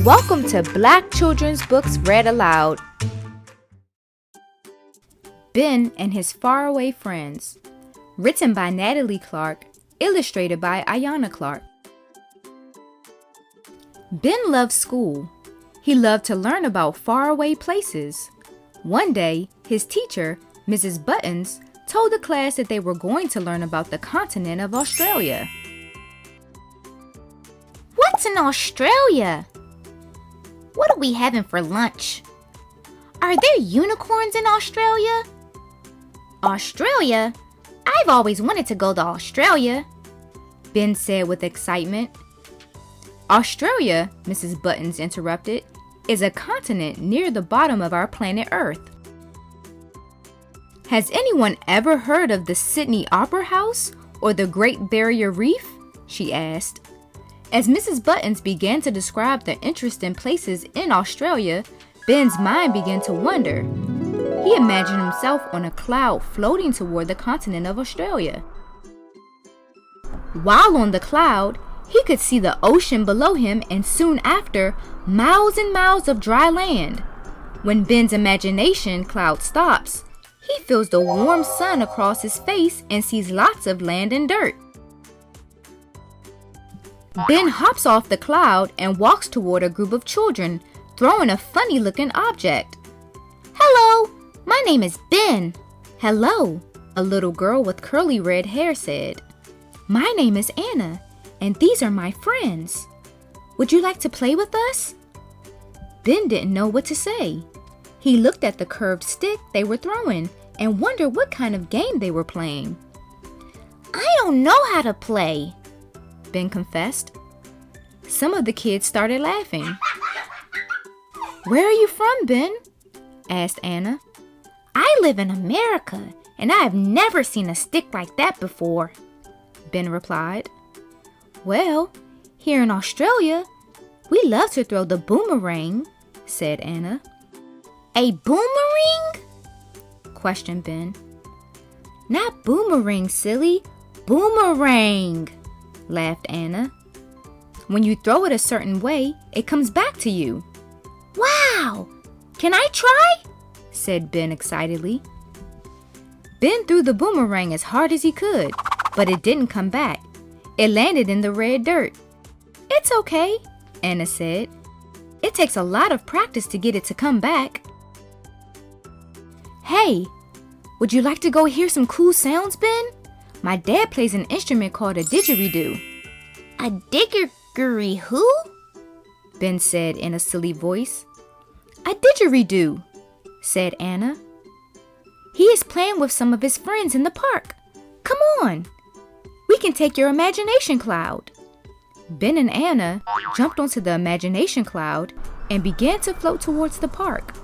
Welcome to Black Children's Books Read Aloud. Ben and His Faraway Friends. Written by Natalie Clark, illustrated by Ayanna Clark. Ben loved school. He loved to learn about faraway places. One day, his teacher, Mrs. Buttons, told the class that they were going to learn about the continent of Australia. What's in Australia? What are we having for lunch? Are there unicorns in Australia? Australia? I've always wanted to go to Australia, Ben said with excitement. Australia, Mrs. Buttons interrupted, is a continent near the bottom of our planet Earth. Has anyone ever heard of the Sydney Opera House or the Great Barrier Reef? She asked. As Mrs. Buttons began to describe the interesting places in Australia, Ben's mind began to wander. He imagined himself on a cloud floating toward the continent of Australia. While on the cloud, he could see the ocean below him and soon after, miles and miles of dry land. When Ben's imagination cloud stops, he feels the warm sun across his face and sees lots of land and dirt. Ben hops off the cloud and walks toward a group of children, throwing a funny-looking object. Hello, my name is Ben. Hello, a little girl with curly red hair said. My name is Anna, and these are my friends. Would you like to play with us? Ben didn't know what to say. He looked at the curved stick they were throwing and wondered what kind of game they were playing. I don't know how to play, Ben confessed. Some of the kids started laughing. Where are you from, Ben? Asked Anna. I live in America, and I have never seen a stick like that before, Ben replied. Well, here in Australia, we love to throw the boomerang, said Anna. A boomerang? Questioned Ben. Not boomerang, silly. Boomerang, laughed Anna. When you throw it a certain way, it comes back to you. Wow! Can I try? Said Ben excitedly. Ben threw the boomerang as hard as he could, but it didn't come back. It landed in the red dirt. It's okay, Anna said. It takes a lot of practice to get it to come back. Hey, would you like to go hear some cool sounds, Ben? My dad plays an instrument called a didgeridoo. A didgeridoo? Ben said in a silly voice. A didgeridoo, said Anna. He is playing with some of his friends in the park. Come on. We can take your imagination cloud. Ben and Anna jumped onto the imagination cloud and began to float towards the park.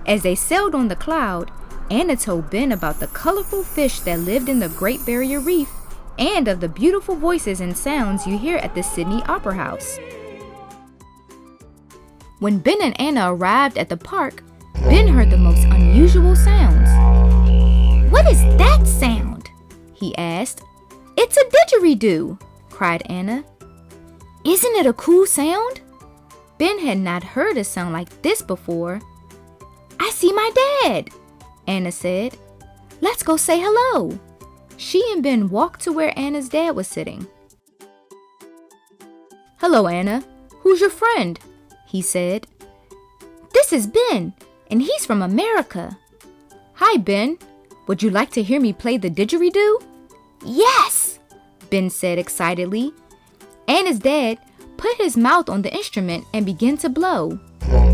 As they sailed on the cloud, Anna told Ben about the colorful fish that lived in the Great Barrier Reef and of the beautiful voices and sounds you hear at the Sydney Opera House. When Ben and Anna arrived at the park, Ben heard the most unusual sounds. What is that sound? He asked. It's a didgeridoo, cried Anna. Isn't it a cool sound? Ben had not heard a sound like this before. I see my dad, Anna said. Let's go say hello. She and Ben walked to where Anna's dad was sitting. Hello, Anna. Who's your friend? He said. This is Ben, and he's from America. Hi, Ben. Would you like to hear me play the didgeridoo? Yes, Ben said excitedly. Anna's dad put his mouth on the instrument and began to blow.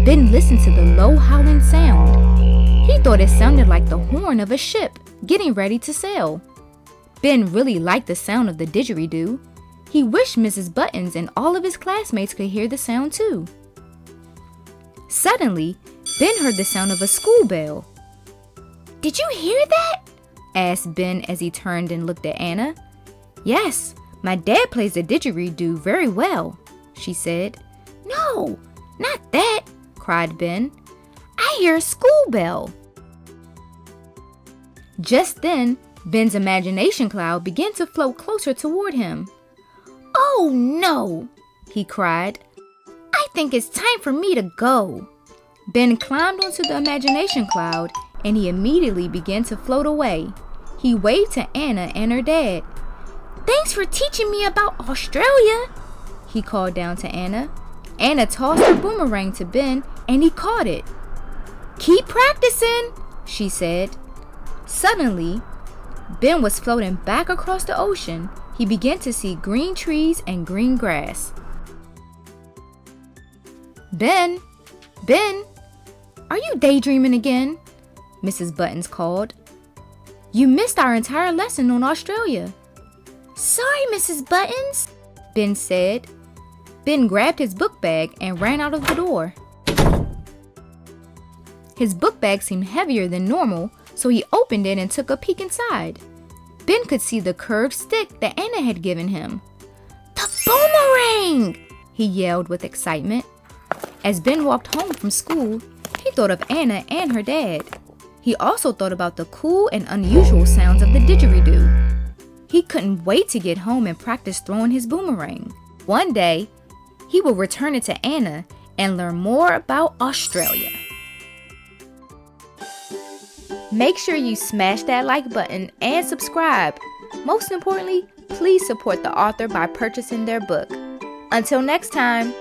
Ben listened to the low howling sound. He thought it sounded like the horn of a ship getting ready to sail. Ben really liked the sound of the didgeridoo. He wished Mrs. Buttons and all of his classmates could hear the sound too. Suddenly, Ben heard the sound of a school bell. Did you hear that? Asked Ben as he turned and looked at Anna. Yes, my dad plays the didgeridoo very well, she said. No, not that, cried Ben. I hear a school bell. Just then, Ben's imagination cloud began to float closer toward him. Oh no, he cried. I think it's time for me to go." Ben climbed onto the imagination cloud and he immediately began to float away. He waved to Anna and her dad. "Thanks for teaching me about Australia," he called down to Anna. Anna tossed her boomerang to Ben and he caught it. "Keep practicing," she said. Suddenly, Ben was floating back across the ocean. He began to see green trees and green grass. Ben, are you daydreaming again?" Mrs. Buttons called. "You missed our entire lesson on Australia." "Sorry, Mrs. Buttons," Ben said. Ben grabbed his book bag and ran out of the door. His book bag seemed heavier than normal, so he opened it and took a peek inside. Ben could see the curved stick that Anna had given him. "The boomerang!" he yelled with excitement. As Ben walked home from school, he thought of Anna and her dad. He also thought about the cool and unusual sounds of the didgeridoo. He couldn't wait to get home and practice throwing his boomerang. One day, he will return it to Anna and learn more about Australia. Make sure you smash that like button and subscribe. Most importantly, please support the author by purchasing their book. Until next time.